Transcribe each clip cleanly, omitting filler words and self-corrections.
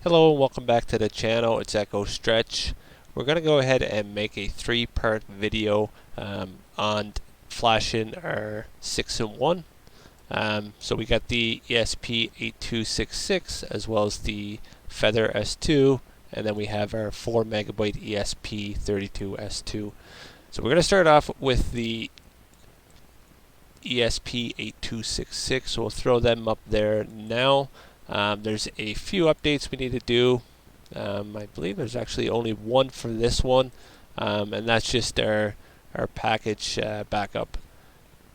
Hello and welcome back to the channel. It's Echo Stretch. We're going to go ahead and make a three-part video on flashing our 6-in-1. So we got the ESP8266 as well as the Feather S2, and then we have our 4 megabyte ESP32S2. So we're going to start off with the ESP8266. So we'll throw them up there now. There's a few updates we need to do. I believe there's actually only one for this one, and that's just our package backup.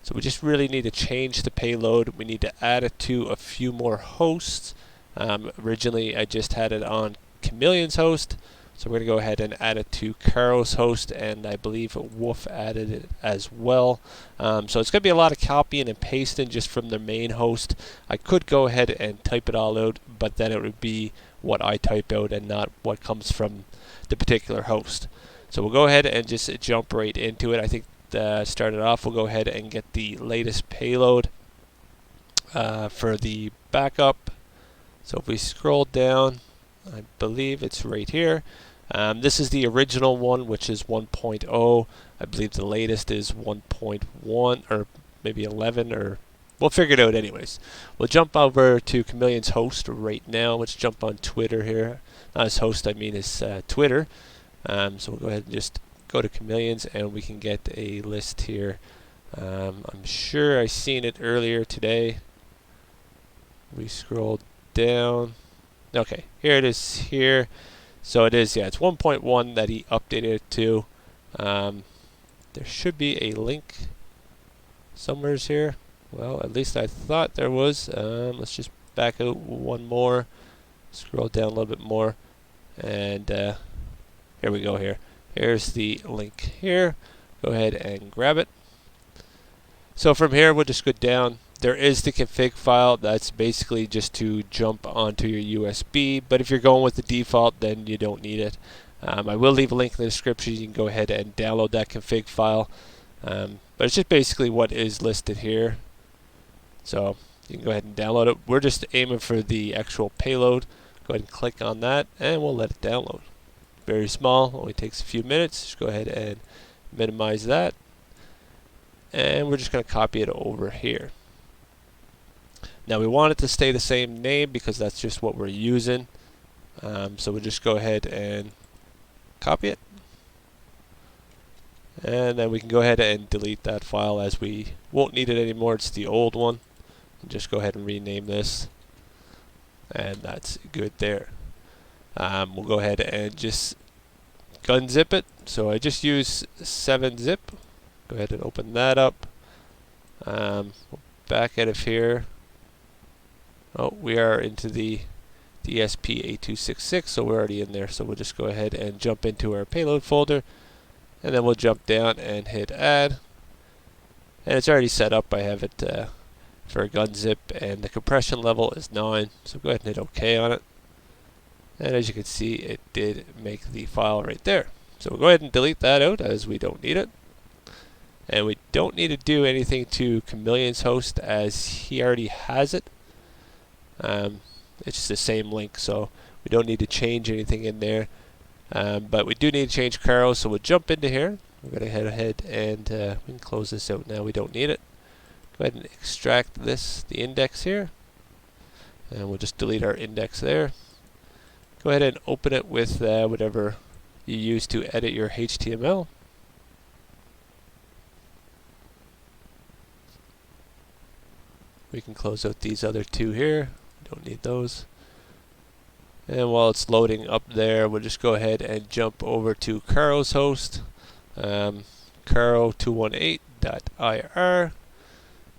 So we just really need to change the payload. We need to add it to a few more hosts. Originally I just had it on Chameleon's host, so we're going to go ahead and add it to Caro's host, and I believe Wolf added it as well. So it's going to be a lot of copying and pasting just from the main host. I could go ahead and type it all out, but then it would be what I type out and not what comes from the particular host. So we'll go ahead and just jump right into it. I think start it off, we'll go ahead and get the latest payload for the backup. So if we scroll down, I believe it's right here. This is the original one, which is 1.0. I believe the latest is 1.1 or maybe 11, or we'll figure it out anyways. We'll jump over to Chameleon's host right now. Let's jump on Twitter here. Not his host, I mean his Twitter. So we'll go ahead and just go to Chameleon's and we can get a list here. I'm sure I seen it earlier today. We scroll down. Okay, here it is here. So it is, yeah, it's 1.1 that he updated it to. There should be a link somewheres here. Well, at least I thought there was. Let's just back out one more. Scroll down a little bit more. And here we go here. Here's the link here. Go ahead and grab it. So from here, we'll just go down. There is the config file. That's basically just to jump onto your USB, but if you're going with the default, then you don't need it. I will leave a link in the description. You can go ahead and download that config file, but it's just basically what is listed here. So you can go ahead and download it. We're just aiming for the actual payload. Go ahead and click on that, and we'll let it download. Very small, only takes a few minutes. Just go ahead and minimize that, and we're just going to copy it over here. Now we want it to stay the same name because that's just what we're using. So we'll just go ahead and copy it. And then we can go ahead and delete that file as we won't need it anymore. It's the old one. And just go ahead and rename this. And that's good there. We'll go ahead and just unzip it. So I just use 7-zip. Go ahead and open that up. We'll back out of here. Oh, we are into the ESP8266, so we're already in there. So we'll just go ahead and jump into our payload folder, and then we'll jump down and hit add. And it's already set up. I have it for a gun zip, and the compression level is 9. So go ahead and hit OK on it. And as you can see, it did make the file right there. So we'll go ahead and delete that out as we don't need it. And we don't need to do anything to Chameleon's host as he already has it. It's just the same link, so we don't need to change anything in there. But we do need to change Caro, so we'll jump into here. We're going to head ahead and we can close this out now. We don't need it. Go ahead and extract this, the index here, and we'll just delete our index there. Go ahead and open it with whatever you use to edit your HTML. We can close out these other two here. Don't need those. And while it's loading up there, we'll just go ahead and jump over to Caro's host, caro218.ir,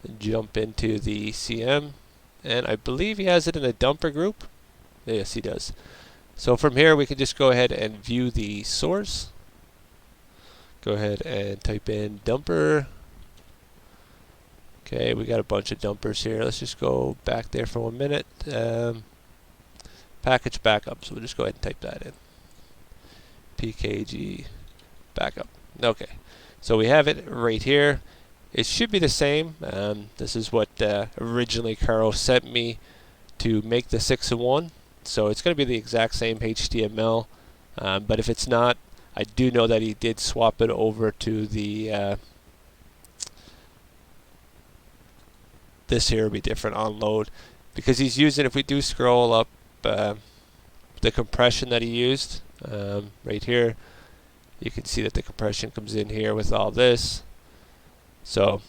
and jump into the CM. And I believe he has it in a dumper group. Yes, he does. So from here, we can just go ahead and view the source. Go ahead and type in dumper. Okay, we got a bunch of dumpers here. Let's just go back there for 1 minute. Package backup. So we'll just go ahead and type that in. PKG backup. Okay, so we have it right here. It should be the same. This is what originally Caro sent me to make the 6-in-1. so it's going to be the exact same HTML, but if it's not, I do know that he did swap it over to the this here will be different on load, because he's using, if we do scroll up the compression that he used right here, you can see that the compression comes in here with all this. So,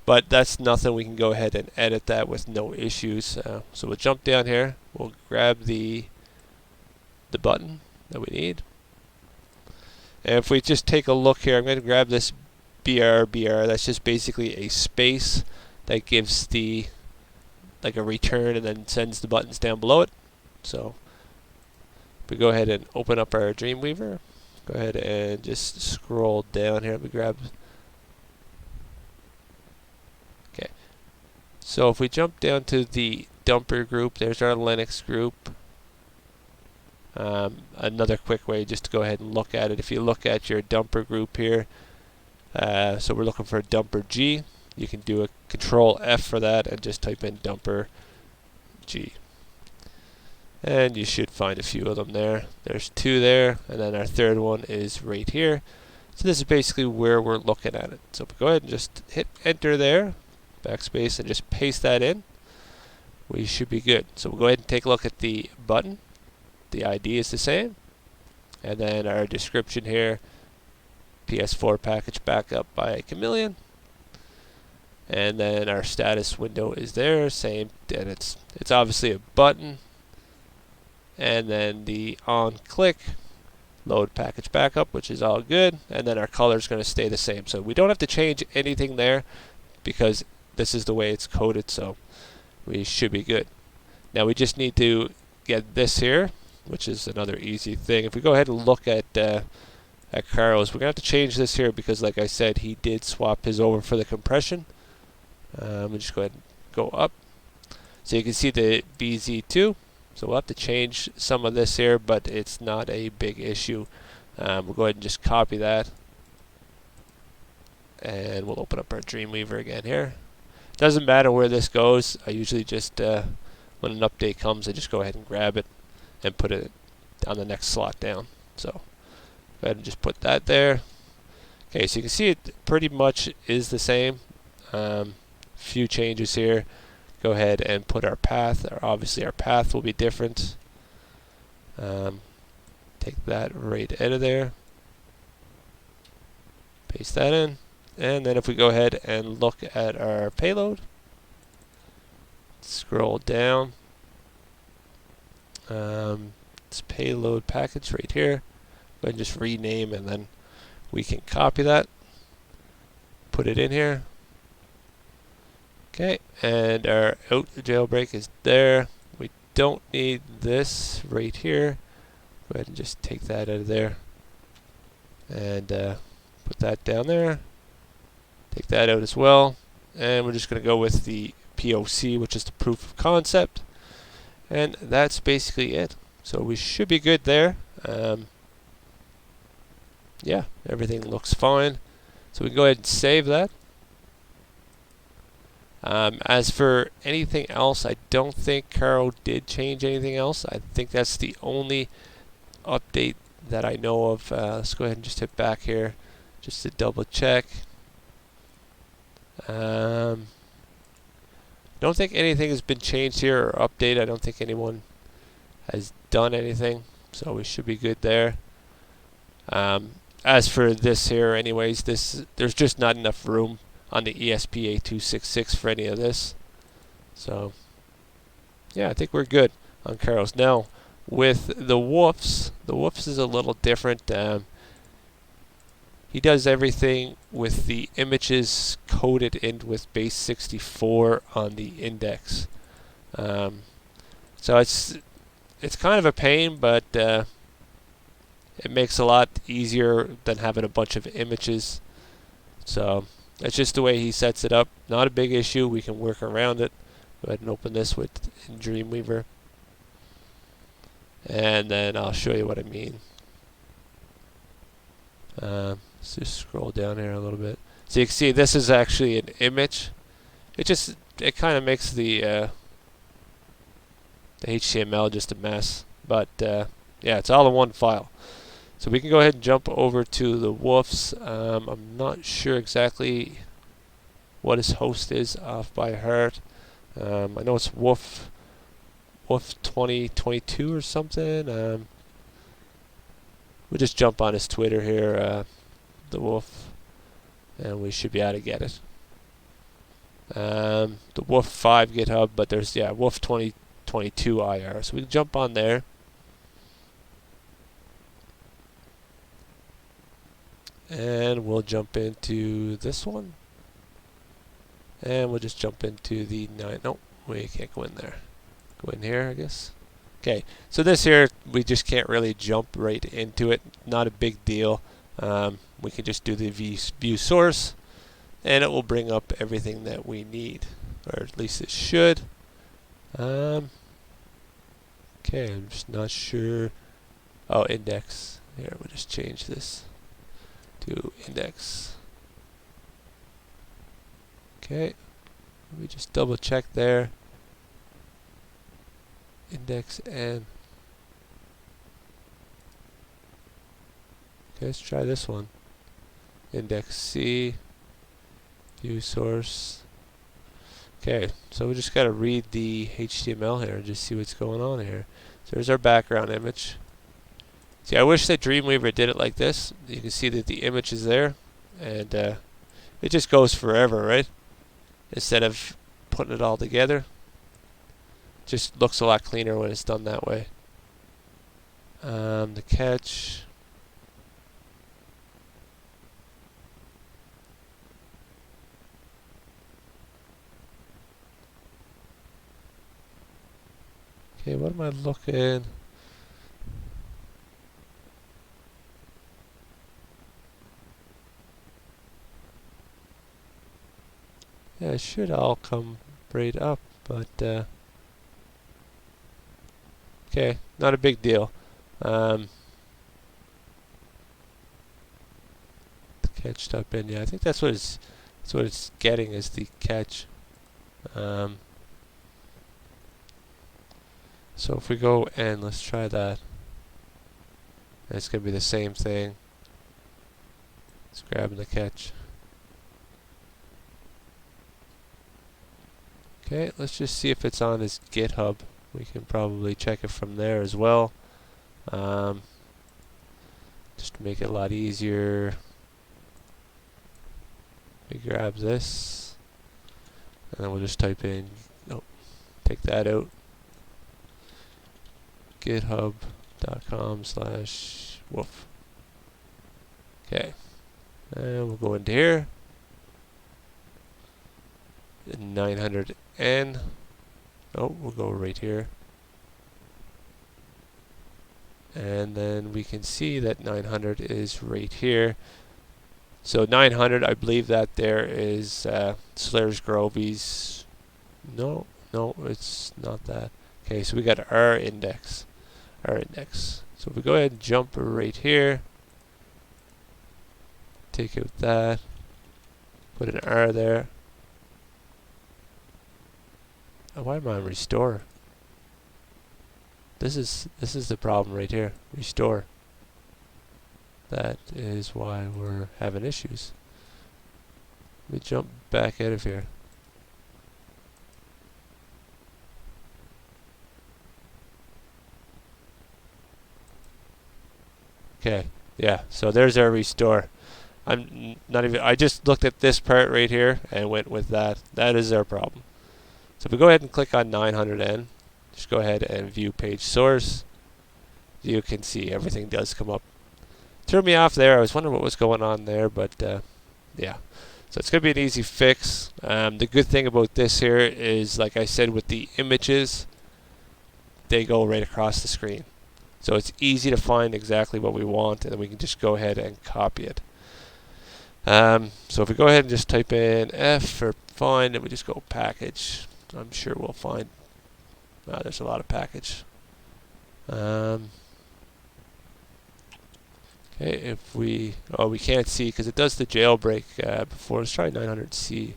but that's nothing, we can go ahead and edit that with no issues. So we'll jump down here, we'll grab the button that we need, and if we just take a look here, I'm going to grab this BR. That's just basically a space that gives the like a return and then sends the buttons down below it. So we go ahead and open up our Dreamweaver. Go ahead and just scroll down here. We grab. Okay. So if we jump down to the dumper group, there's our Linux group. Another quick way just to go ahead and look at it. If you look at your dumper group here, so we're looking for dumper G. You can do a Control F for that and just type in dumper G. And you should find a few of them there. There's 2 there, and then our third one is right here. So this is basically where we're looking at it. So go ahead and just hit enter there, backspace, and just paste that in. We should be good. So we'll go ahead and take a look at the button. The ID is the same. And then our description here, PS4 package backup by Chameleon. And then our status window is there, same, and it's obviously a button. And then the on click, load package backup, which is all good. And then our color is going to stay the same. So we don't have to change anything there because this is the way it's coded. So we should be good. Now we just need to get this here, which is another easy thing. If we go ahead and look at Carl's, we're going to have to change this here because, like I said, he did swap his over for the compression. We'll just go ahead and go up. So you can see the BZ2. So we'll have to change some of this here, but it's not a big issue. We'll go ahead and just copy that. And we'll open up our Dreamweaver again here. Doesn't matter where this goes. I usually just, when an update comes, I just go ahead and grab it and put it on the next slot down. So go ahead and just put that there. Okay, so you can see it pretty much is the same. Few changes here. Go ahead and put our path. Obviously our path will be different. Take that right out of there. Paste that in. And then if we go ahead and look at our payload, scroll down. This payload package right here. Go ahead and just rename, and then we can copy that. Put it in here. Okay, and our out jailbreak is there. We don't need this right here. Go ahead and just take that out of there and put that down there. Take that out as well, and we're just going to go with the POC, which is the proof of concept, and that's basically it. So we should be good there. Yeah, everything looks fine. So we can go ahead and save that. As for anything else, I don't think Caro did change anything else. I think that's the only update that I know of. Let's go ahead and just hit back here just to double check. Don't think anything has been changed here or updated. I don't think anyone has done anything, so we should be good there. As for this here, anyways, there's just not enough room on the ESP8266 for any of this. So yeah, I think we're good on Caro's. Now with the woofs is a little different. He does everything with the images coded in with base 64 on the index. So it's kind of a pain, but it makes it a lot easier than having a bunch of images. So that's just the way he sets it up. Not a big issue. We can work around it. Go ahead and open this with in Dreamweaver. And then I'll show you what I mean. Let's just scroll down here a little bit. So you can see this is actually an image. It kind of makes the the HTML just a mess. But yeah, it's all in one file. So we can go ahead and jump over to the woofs. I'm not sure exactly what his host is off by heart. I know it's woof 2022 or something. We'll just jump on his Twitter here, the woof, and we should be able to get it. The woof 5 GitHub, but there's woof 2022 IR. So we can jump on there. And we'll jump into this one. And we'll just jump into the 9. No, we can't go in there. Go in here, I guess. Okay, so this here, we just can't really jump right into it. Not a big deal. We can just do the view source, and it will bring up everything that we need, or at least it should. Okay, I'm just not sure. Oh, index. Here, we'll just change this to index. Okay, let me just double check there. Index and okay, let's try this one. Index C, view source. Okay, so we just gotta read the HTML here and just see what's going on here. So there's our background image. See, I wish that Dreamweaver did it like this. You can see that the image is there, and it just goes forever, right? Instead of putting it all together. Just looks a lot cleaner when it's done that way. The catch. Okay, what am I looking? Yeah, it should all come right up, but okay, not a big deal. The catch stop in, yeah, I think that's what it's getting is the catch. So if we go and let's try that, it's gonna be the same thing. It's grabbing the catch. Okay, let's just see if it's on his GitHub. We can probably check it from there as well. Just to make it a lot easier. We grab this, and then we'll just type in, oh, take that out. github.com/woof. Okay, and we'll go into here. 900N. Oh, we'll go right here. And then we can see that 900 is right here. So 900, I believe that there is Slurs Grovy's. No, it's not that. Okay, so we got our index. So if we go ahead and jump right here, take out that, put an R there. Oh, why am I on restore? This is the problem right here. Restore. That is why we're having issues. Let me jump back out of here. Okay, yeah, so there's our restore. I'm not even, I just looked at this part right here and went with that. That is our problem. So if we go ahead and click on 900N, just go ahead and view page source. You can see everything does come up. Threw me off there. I was wondering what was going on there, but yeah. So it's going to be an easy fix. The good thing about this here is, like I said, with the images, they go right across the screen. So it's easy to find exactly what we want, and then we can just go ahead and copy it. So if we go ahead and just type in F for find, and we just go package, I'm sure we'll find, there's a lot of package. Okay, if we, we can't see because it does the jailbreak before. Let's try 900C.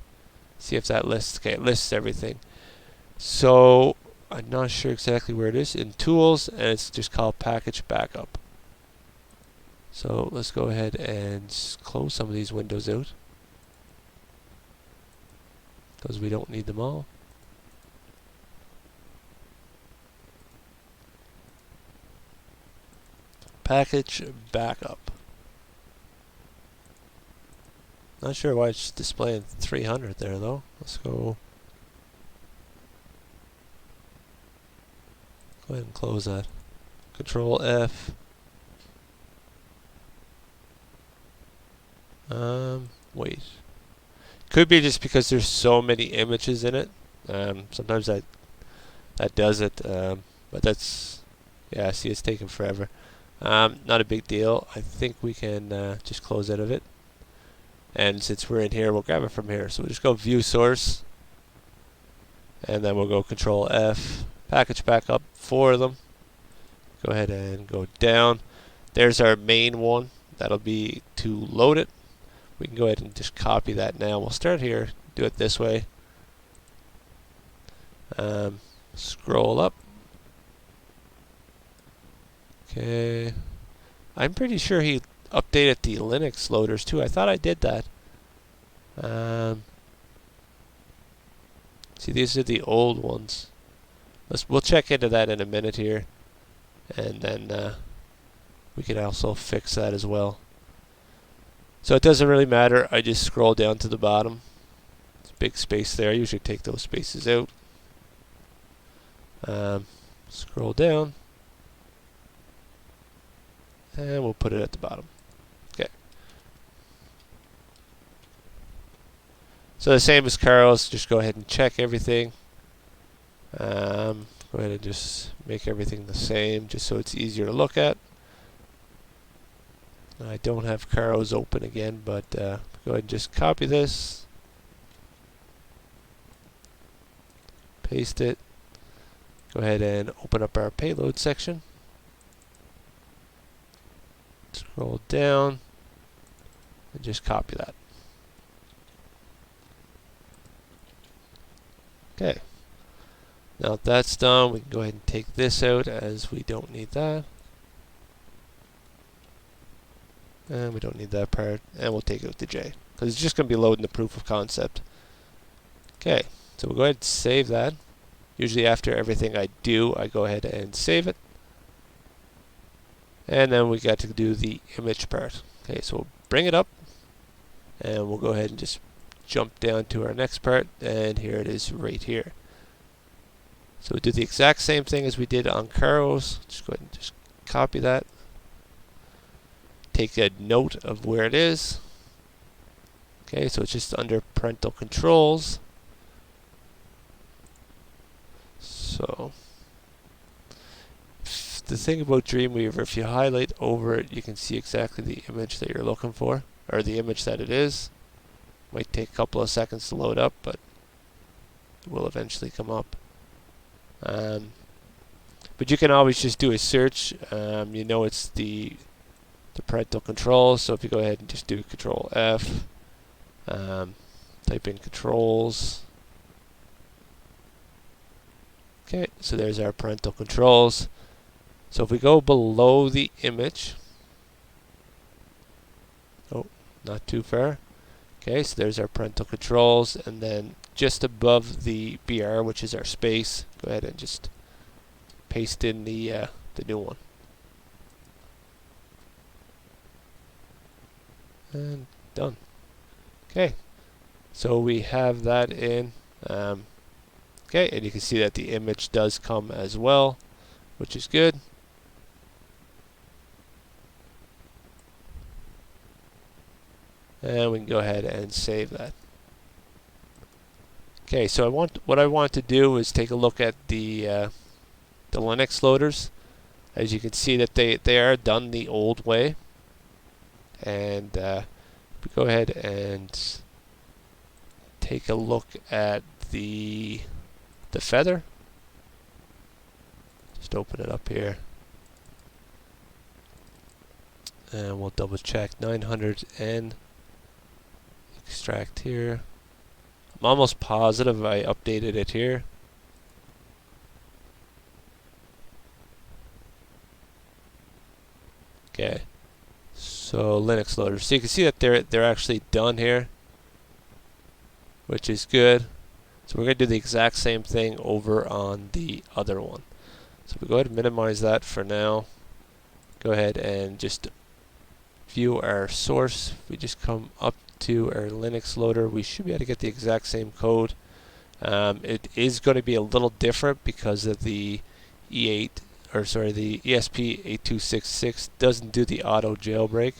See if that lists. Okay, it lists everything. So I'm not sure exactly where it is, in tools, and it's just called package backup. So let's go ahead and close some of these windows out, because we don't need them all. Package backup. Not sure why it's displaying 300 there though. Let's go ahead and close that. Control F. Wait. Could be just because there's so many images in it. Sometimes that does it. But that's, yeah, see, it's taking forever. Not a big deal. I think we can just close out of it. And since we're in here, we'll grab it from here. So we'll just go View Source, and then we'll go Control F, Package Backup, 4 of them. Go ahead and go down. There's our main one. That'll be to load it. We can go ahead and just copy that now. We'll start here, do it this way. Scroll up. Okay. I'm pretty sure he updated the Linux loaders too. I thought I did that. See, these are the old ones. We'll check into that in a minute here, and then we can also fix that as well. So it doesn't really matter. I just scroll down to the bottom. There's a big space there. I usually take those spaces out. Scroll down, and we'll put it at the bottom. Okay. So the same as Carl's, just go ahead and check everything. Go ahead and just make everything the same, just so it's easier to look at. I don't have Caro's open again, but go ahead and just copy this, paste it, go ahead and open up our payload section, scroll down, and just copy that. Okay, now that that's done, we can go ahead and take this out, as we don't need that. And we don't need that part, and we'll take out the J, because it's just going to be loading the proof of concept. Okay, so we'll go ahead and save that. Usually after everything I do, I go ahead and save it. And then we got to do the image part. Okay, so we'll bring it up, and we'll go ahead and just jump down to our next part, and here it is right here. So we do the exact same thing as we did on Caro's. Just go ahead and just copy that. Take a note of where it is. Okay, so it's just under parental controls. So the thing about Dreamweaver, if you highlight over it, you can see exactly the image that you're looking for, or the image that it is. Might take a couple of seconds to load up, but it will eventually come up. But you can always just do a search. You know it's the parental controls, so if you go ahead and just do Control F, type in controls. Okay, so there's our parental controls. So if we go below the image, oh, not too far. Okay, so there's our parental controls, and then just above the BR, which is our space, go ahead and just paste in the new one. And done. Okay, so we have that in. Okay, and you can see that the image does come as well, which is good. And we can go ahead and save that. Okay, so what I want to do is take a look at the Linux loaders. As you can see that they are done the old way. And we go ahead and take a look at the feather. Just open it up here, and we'll double check 900 and extract here. I'm almost positive I updated it here. Okay, so Linux loader. So you can see that they're actually done here, which is good. So we're going to do the exact same thing over on the other one. So we go ahead and minimize that for now. Go ahead and just view our source. If we just come up to our Linux loader, we should be able to get the exact same code. It is going to be a little different because of the the ESP8266 doesn't do the auto jailbreak.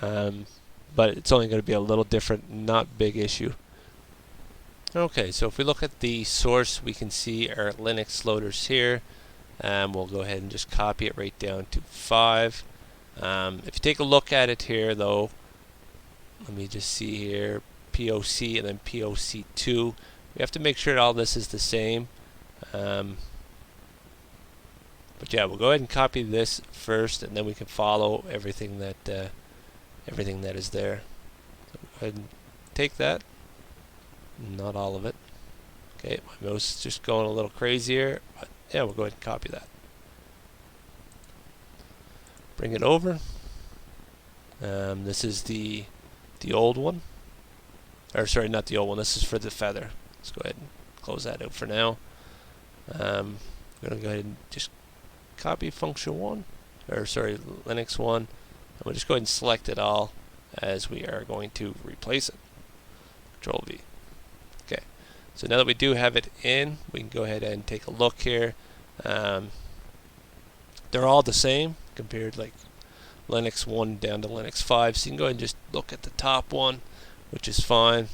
But it's only going to be a little different, not big issue. Okay, so if we look at the source, we can see our Linux loaders here. We'll go ahead and just copy it right down to 5. If you take a look at it here, though, let me just see here, POC and then POC2. We have to make sure that all this is the same. But yeah, we'll go ahead and copy this first, and then we can follow everything that is there. So go ahead and take that. Not all of it. Okay, my mouse is just going a little crazy here, but yeah, we'll go ahead and copy that. Bring it over. This is the old one. Or sorry, not the old one. This is for the feather. Let's go ahead and close that out for now. I'm going to go ahead and just copy function 1, or sorry, Linux 1. And we'll just go ahead and select it all as we are going to replace it. Control V. Okay. So now that we do have it in, we can go ahead and take a look here. They're all the same compared like Linux 1 down to Linux 5. So you can go ahead and just look at the top one, which is fine.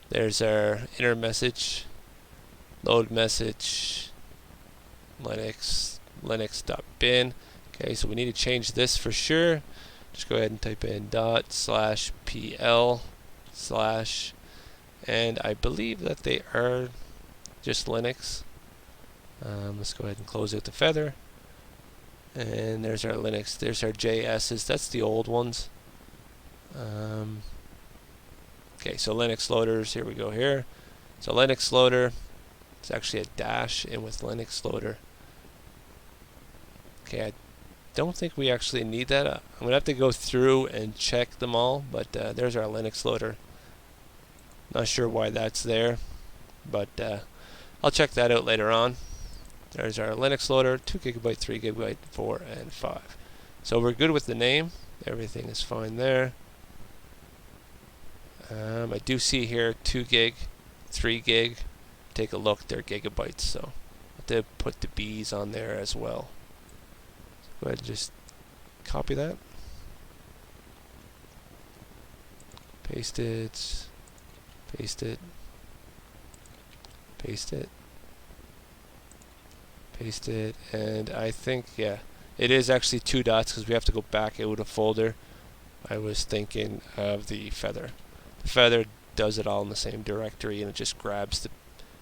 There's our inner message, load message, linux.bin. Okay, so we need to change this for sure. Just go ahead and type in ./pl/ and I believe that they are just Linux. Let's go ahead and close out the feather. And there's our Linux. There's our JS's. That's the old ones. Okay, so Linux loaders. Here we go here. So Linux loader. It's actually a dash in with Linux loader. Okay, I don't think we actually need that. I'm going to have to go through and check them all. But there's our Linux loader. Not sure why that's there, but I'll check that out later on. There's our Linux loader, 2 GB, 3 GB, 4, and 5. So we're good with the name. Everything is fine there. I do see here 2 gig, 3 gig. Take a look, they're gigabytes, so I have to put the B's on there as well. So go ahead and just copy that. Paste it. Paste it. Paste it. Paste it. And I think, yeah, it is actually 2 dots because we have to go back out a folder. I was thinking of the feather. The feather does it all in the same directory and it just grabs the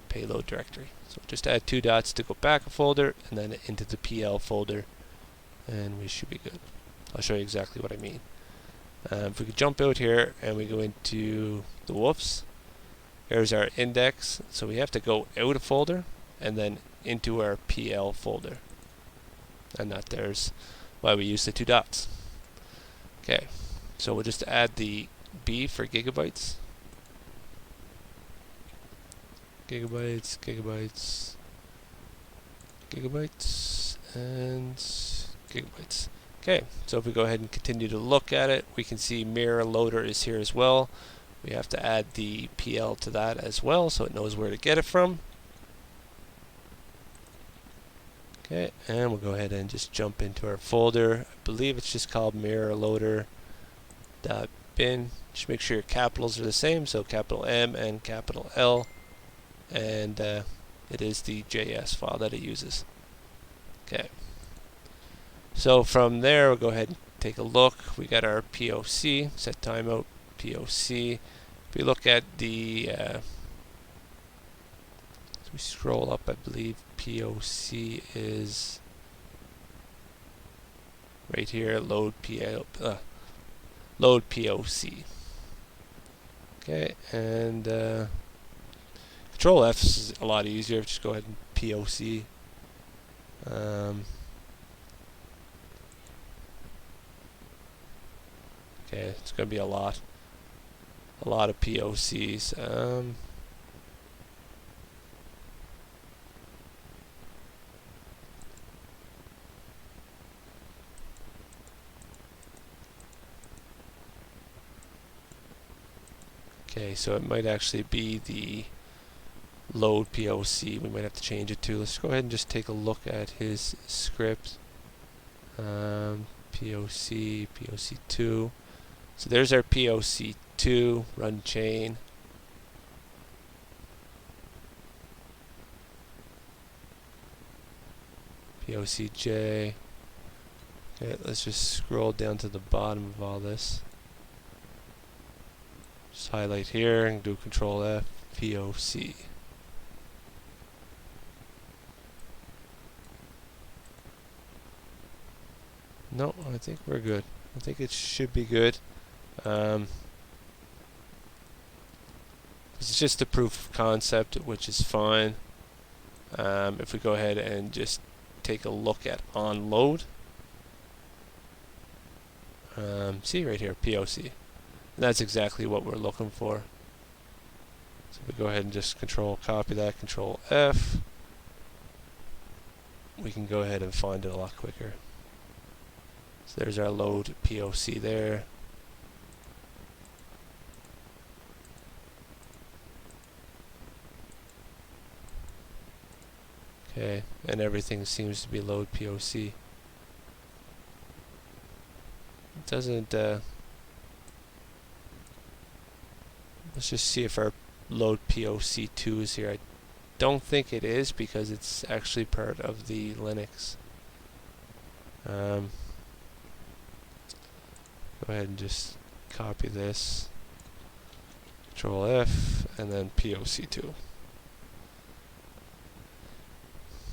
payload directory. So just add 2 dots to go back a folder and then into the PL folder and we should be good. I'll show you exactly what I mean. If we could jump out here and we go into the woofs. Here's our index, so we have to go out a folder and then into our PL folder. And that there's why we use the 2 dots. Okay, so we'll just add the B for gigabytes. Gigabytes, gigabytes, gigabytes, and gigabytes. Okay, so if we go ahead and continue to look at it, we can see mirror loader is here as well. We have to add the PL to that as well so it knows where to get it from. Okay, and we'll go ahead and just jump into our folder. I believe it's just called mirror loader.bin. Just make sure your capitals are the same, so capital M and capital L. And it is the JS file that it uses. Okay. So from there, we'll go ahead and take a look. We got our POC, set timeout, POC. If we look at the, as we scroll up, I believe POC is right here, load POC. Okay, and Control F is a lot easier. Just go ahead and POC. Okay, it's going to be a lot of POCs. Okay, so it might actually be the load POC. We might have to change it to. Let's go ahead and just take a look at his script. POC, POC2. So there's our POC2, run chain. POCJ. Okay, let's just scroll down to the bottom of all this. Just highlight here and do Control F, POC. No, I think we're good. I think it should be good. It's just a proof of concept, which is fine. If we go ahead and just take a look at onload, see right here, POC. And that's exactly what we're looking for. So we go ahead and just copy that, Control F. We can go ahead and find it a lot quicker. So there's our load POC there. Okay, and everything seems to be load POC. It doesn't, let's just see if our load POC2 is here. I don't think it is because it's actually part of the Linux. Go ahead and just copy this, Control F, and then POC2.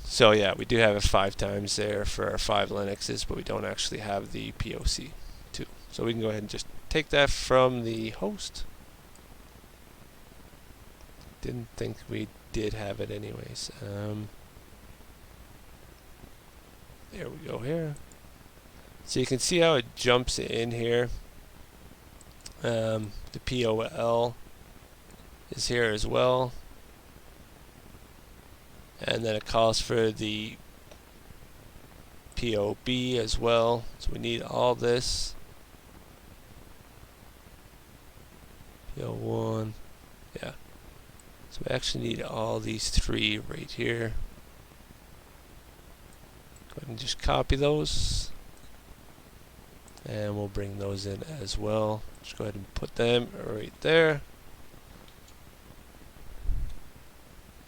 So yeah, we do have it 5 times there for our 5 Linuxes, but we don't actually have the POC2. So we can go ahead and just take that from the host. Didn't think we did have it anyways. There we go here. So you can see how it jumps in here. The POL is here as well. And then it calls for the POB as well. So we need all this. PO1. Yeah. So we actually need all these 3 right here. Go ahead and just copy those. And we'll bring those in as well. Just go ahead and put them right there.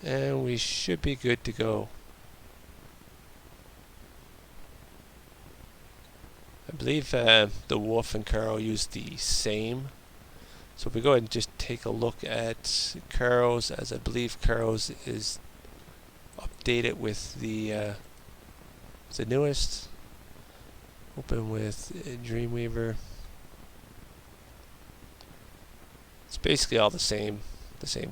And we should be good to go. I believe the Wolf and Caro use the same. So if we go ahead and just take a look at Caro's, as I believe Caro's is updated with the newest. Open with Dreamweaver. It's basically all the same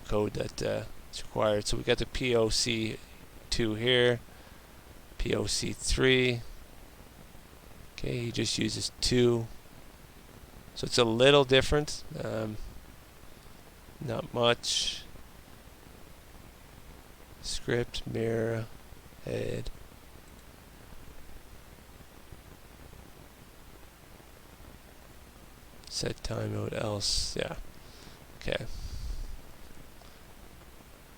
code that is required. So we got the POC2 here, POC3. Okay, he just uses 2. So it's a little different, not much. Script, mirror, head. Set timeout else, yeah. Okay.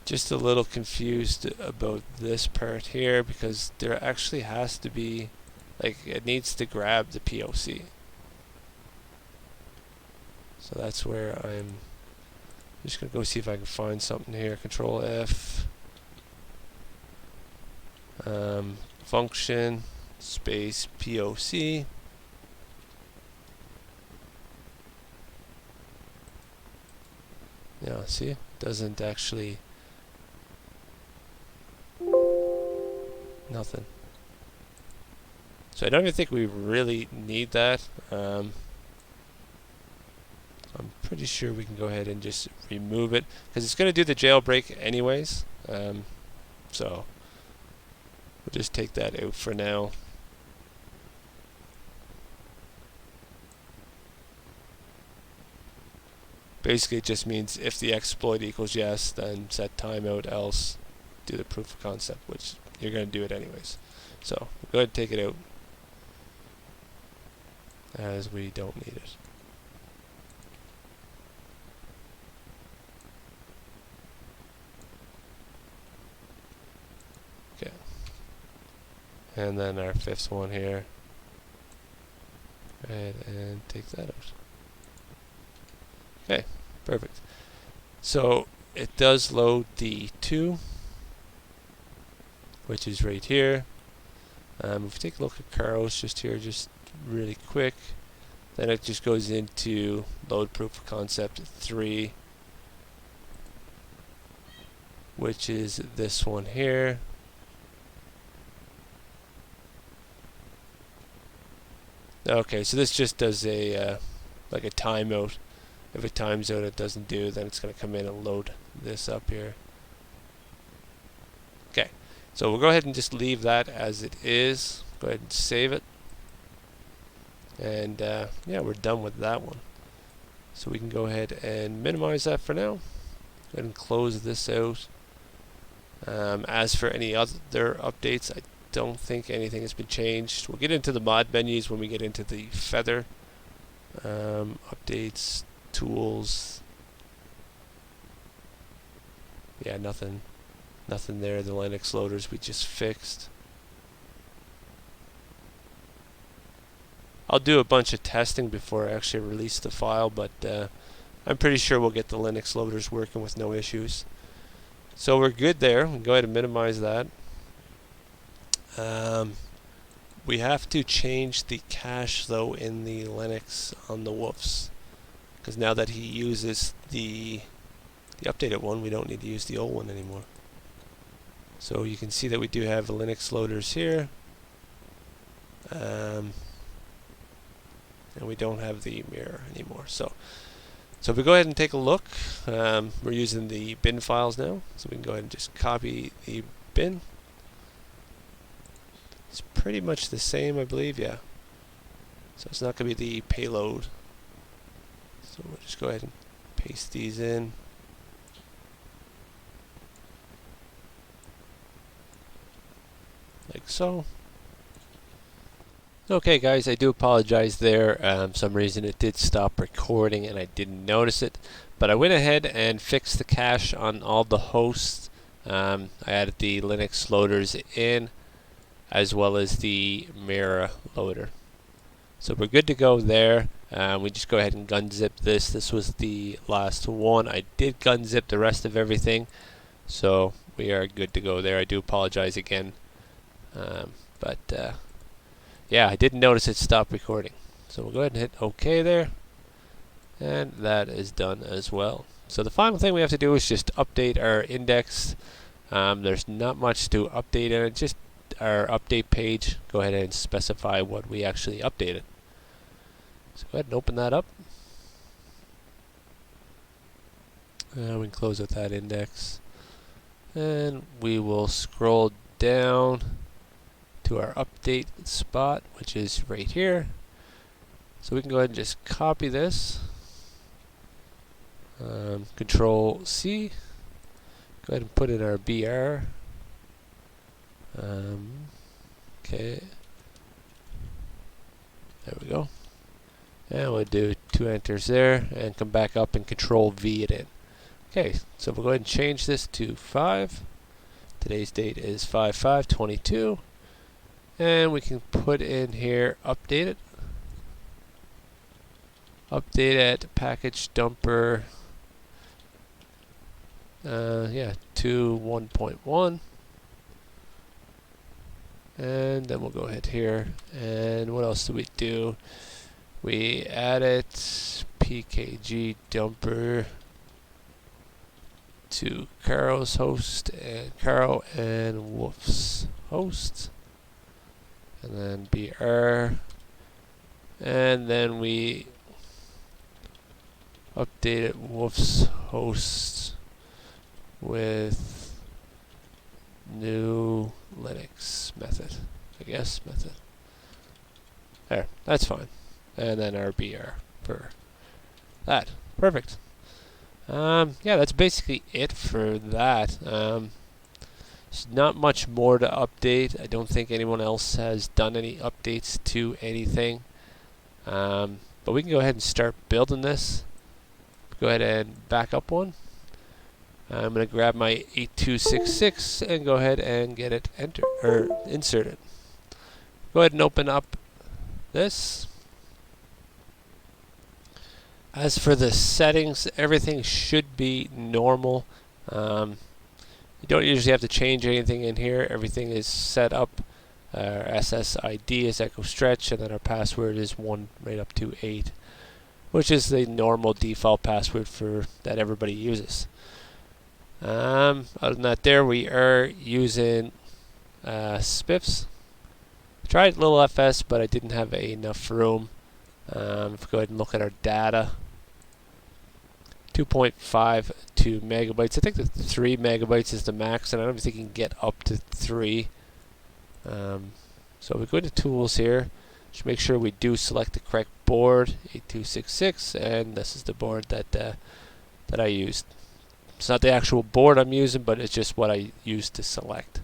Just a little confused about this part here because there actually has to be, like, it needs to grab the POC. So that's where I'm just going to go see if I can find something here. Control F. Function space POC. Yeah, see, it doesn't actually, nothing. So I don't even think we really need that. I'm pretty sure we can go ahead and just remove it because it's going to do the jailbreak anyways. So we'll just take that out for now. Basically, it just means if the exploit equals yes, then set timeout, else do the proof of concept, which you're going to do it anyways. So go ahead and take it out, as we don't need it. Okay. And then our fifth one here. Go ahead and take that out. Okay, perfect. So it does load the 2, which is right here. If we take a look at Caro's just here, just really quick, then it just goes into load proof of concept 3, which is this one here. Okay, so this just does a like a timeout. If it times out, it doesn't do, then it's going to come in and load this up here. Okay, so we'll go ahead and just leave that as it is. Go ahead and save it. And yeah, we're done with that one. So we can go ahead and minimize that for now. Go ahead and close this out. As for any other updates, I don't think anything has been changed. We'll get into the mod menus when we get into the Feather. Updates, tools. Yeah, nothing there. The Linux loaders we just fixed. I'll do a bunch of testing before I actually release the file, but I'm pretty sure we'll get the Linux loaders working with no issues. So we're good there. We can go ahead and minimize that. We have to change the cache though in the Linux on the Wolfs, because now that he uses the updated one, we don't need to use the old one anymore. So you can see that we do have the Linux loaders here, and we don't have the mirror anymore. So if we go ahead and take a look, we're using the bin files now, so we can go ahead and just copy the bin. It's pretty much the same, I believe, yeah. So it's not going to be the payload. So we'll just go ahead and paste these in. Like so. Okay guys, I do apologize there. Some reason it did stop recording and I didn't notice it. But I went ahead and fixed the cache on all the hosts. I added the Linux loaders in, as well as the mirror loader. So we're good to go there. We just go ahead and gun zip this. This was the last one. I did gun zip the rest of everything, so we are good to go there. I do apologize again, but yeah, I didn't notice it stopped recording. So we'll go ahead and hit OK there, and that is done as well. So the final thing we have to do is just update our index. There's not much to update in it, just our update page. Go ahead and specify what we actually updated. So go ahead and open that up. We can close out that index, and we will scroll down to our update spot, which is right here. So we can go ahead and just copy this. Control C. Go ahead and put in our BR. Okay, there we go. And we'll do 2 enters there and come back up and Control V it in. Okay, so we'll go ahead and change this to 5. Today's date is 5/5/22, and we can put in here update it. Update at package dumper. Yeah, to 1.1. And then we'll go ahead here, and what else do we do? We added pkg dumper to Caro's host and Caro and Wolf's host, and then BR, and then we updated Wolf's host with new Linux method, I guess, method. There, that's fine. And then our BR for that. Perfect. Yeah, that's basically it for that. There's not much more to update. I don't think anyone else has done any updates to anything. But we can go ahead and start building this. Go ahead and back up one. I'm going to grab my 8266 and go ahead and get it inserted. Go ahead and open up this. As for the settings, everything should be normal. You don't usually have to change anything in here. Everything is set up. Our SSID is echo stretch, and then our password is 1 right up to 8, which is the normal default password that everybody uses. Other than that, we are using spiffs. I tried little FS, but I didn't have enough room. If we go ahead and look at our data, 2.52 megabytes. I think that 3 megabytes is the max, and I don't think you can get up to 3. So we go into tools here. Just make sure we do select the correct board, 8266, and this is the board that I used. It's not the actual board I'm using, but it's just what I used to select.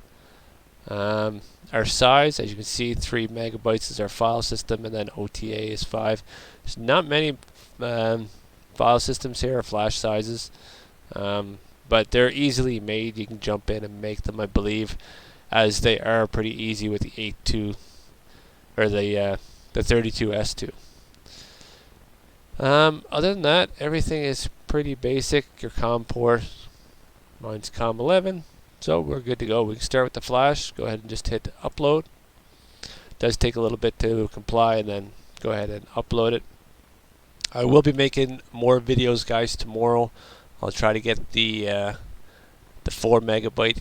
Our size, as you can see, 3 megabytes is our file system, and then OTA is 5. There's not many file systems here, or flash sizes, but they're easily made. You can jump in and make them, I believe, as they are pretty easy with the 8.2 or the 32S2. Other than that, everything is pretty basic. Your COM port, mine's COM 11, so we're good to go. We can start with the flash. Go ahead and just hit upload. It does take a little bit to comply, and then go ahead and upload it. I will be making more videos, guys, tomorrow. I'll try to get the 4 megabyte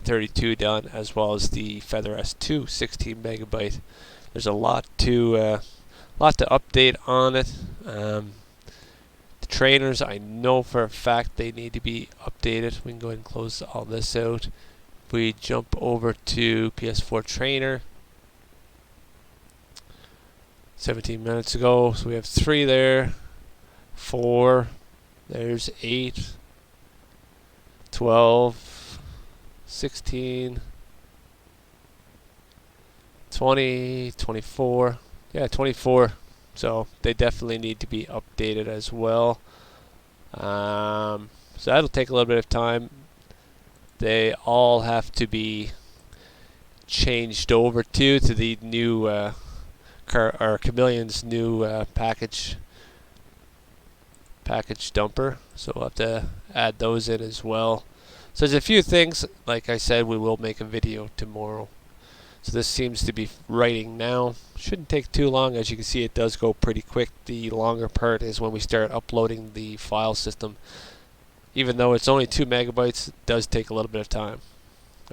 32 done, as well as the Feather S2 16 megabyte. There's a lot to update on it. The trainers, I know for a fact they need to be updated. We can go ahead and close all this out. If we jump over to PS4 trainer, 17 minutes ago, so we have 3 there, 4, there's 8, 12, 16, 20, 24, yeah, 24. So they definitely need to be updated as well. So that'll take a little bit of time. They all have to be changed over to the new Chameleon's new package dumper. So we'll have to add those in as well. So there's a few things. Like I said, we will make a video tomorrow. So this seems to be writing now. Shouldn't take too long. As you can see, it does go pretty quick. The longer part is when we start uploading the file system. Even though it's only 2 megabytes, it does take a little bit of time.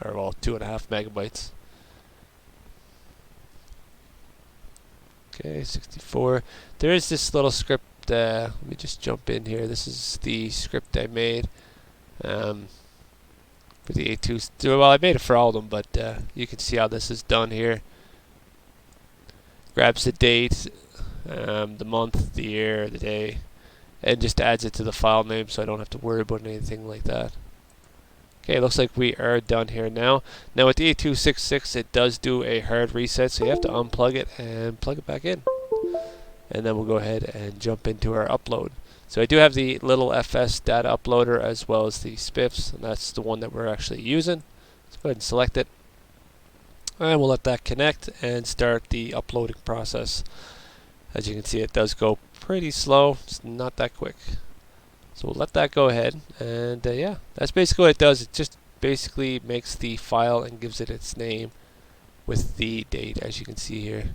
Or, well, 2.5 megabytes. Okay, 64. There is this little script. Let me just jump in here. This is the script I made. For the A2, well, I made it for all of them, but you can see how this is done here. Grabs the date, the month, the year, the day, and just adds it to the file name, so I don't have to worry about anything like that. Okay, looks like we are done here now. Now with the 8266, it does do a hard reset, so you have to unplug it and plug it back in. And then we'll go ahead and jump into our upload. So I do have the little FS data uploader as well as the spiffs, and that's the one that we're actually using. Let's go ahead and select it. And we'll let that connect and start the uploading process. As you can see, it does go pretty slow. It's not that quick. So we'll let that go ahead. And yeah, that's basically what it does. It just basically makes the file and gives it its name with the date, as you can see here.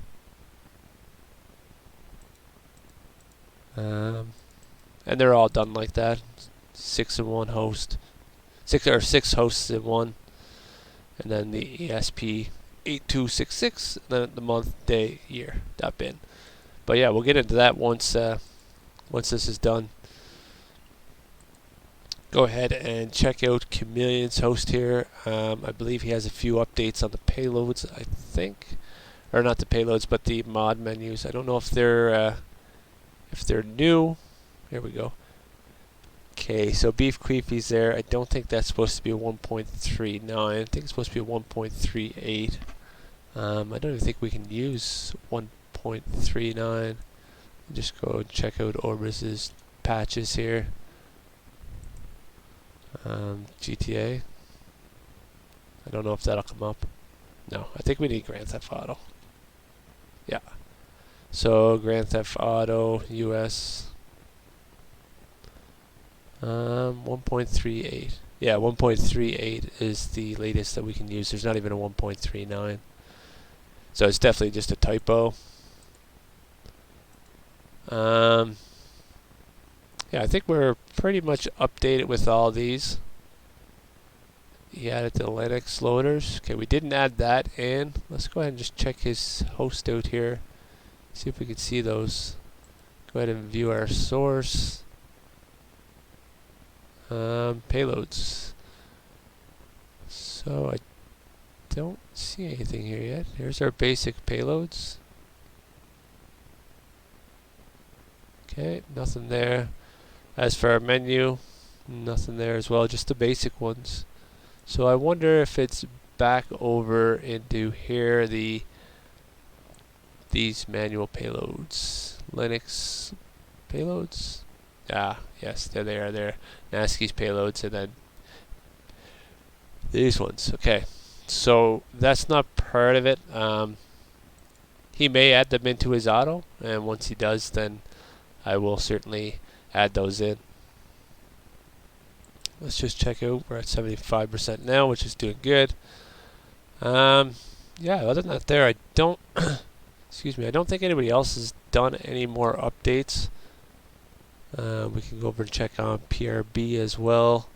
And they're all done like that. 6 in one host, 6 hosts in one, and then the ESP8266, and then the month, day, year, .bin. But yeah, we'll get into that once this is done. Go ahead and check out Chameleon's host here. I believe he has a few updates on the payloads, I think, or not the payloads, but the mod menus. I don't know if they're new. Here we go. Okay, so Beef Creepy's there. I don't think that's supposed to be a 1.39. I think it's supposed to be a 1.38. I don't even think we can use 1.39. Just go and check out Orbis's patches here. GTA. I don't know if that'll come up. No, I think we need Grand Theft Auto. Yeah. So Grand Theft Auto US 1.38. Yeah, 1.38 is the latest that we can use. There's not even a 1.39. So it's definitely just a typo. Yeah, I think we're pretty much updated with all these. He added the Linux loaders. Okay, we didn't add that in. Let's go ahead and just check his host out here. See if we can see those. Go ahead and view our source. Payloads. So I don't see anything here yet. Here's our basic payloads. Okay, nothing there. As for our menu, nothing there as well, just the basic ones. So I wonder if it's back over into here, these manual payloads. Linux payloads? Ah, yes, there they are there. NASCII's payloads, and then these ones. Okay, so that's not part of it. He may add them into his auto, and once he does, then I will certainly add those in. Let's just check out. We're at 75% now, which is doing good. Yeah, other than that there, I don't excuse me, I don't think anybody else has done any more updates. We can go over and check on PRB as well.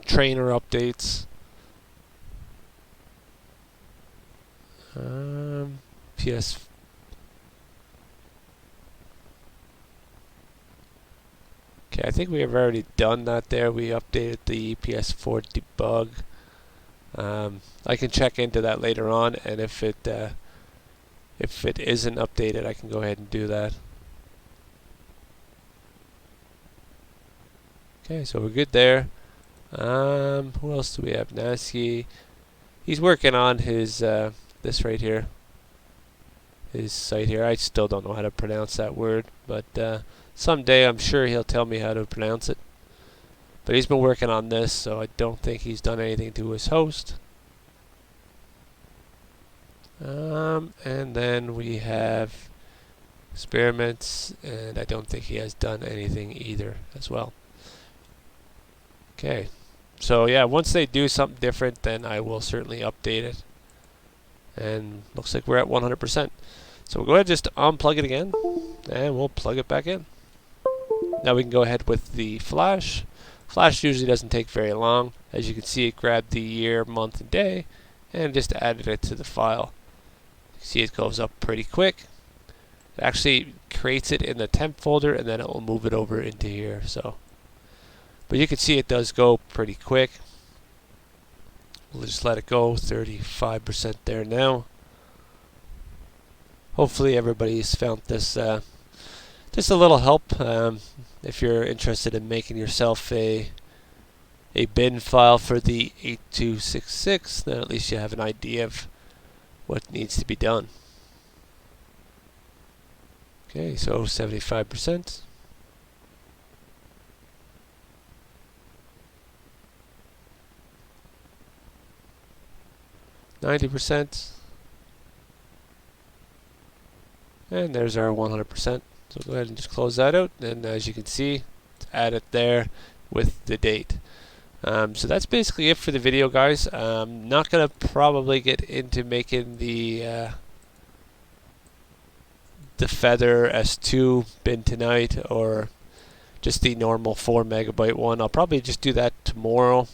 Trainer updates. PS. Okay, I think we have already done that there. We updated the PS4 debug. I can check into that later on, and if it isn't updated, I can go ahead and do that. Okay, so we're good there. Who else do we have? NASCII. He's working on his this right here. His site here. I still don't know how to pronounce that word, but someday I'm sure he'll tell me how to pronounce it. But he's been working on this, so I don't think he's done anything to his host. And then we have experiments, and I don't think he has done anything either as well. Okay, so yeah, once they do something different, then I will certainly update it. And looks like we're at 100%. So we'll go ahead and just unplug it again, and we'll plug it back in. Now we can go ahead with the flash. Flash usually doesn't take very long. As you can see, it grabbed the year, month, and day, and just added it to the file. You can see it goes up pretty quick. It actually creates it in the temp folder, and then it will move it over into here. So, but you can see it does go pretty quick. We'll just let it go, 35% there now. Hopefully everybody's found this just a little help. If you're interested in making yourself a bin file for the 8266, then at least you have an idea of what needs to be done. Okay, so 75%. %, and there's our 100%. So go ahead and just close that out, and as you can see, add it there with the date. So that's basically it for the video, guys. I'm not gonna probably get into making the Feather S2 bin tonight, or just the normal 4 MB one. I'll probably just do that tomorrow.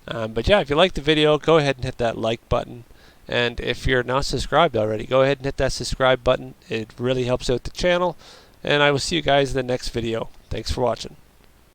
But yeah, if you like the video, go ahead and hit that like button. And if you're not subscribed already, go ahead and hit that subscribe button. It really helps out the channel. And I will see you guys in the next video. Thanks for watching.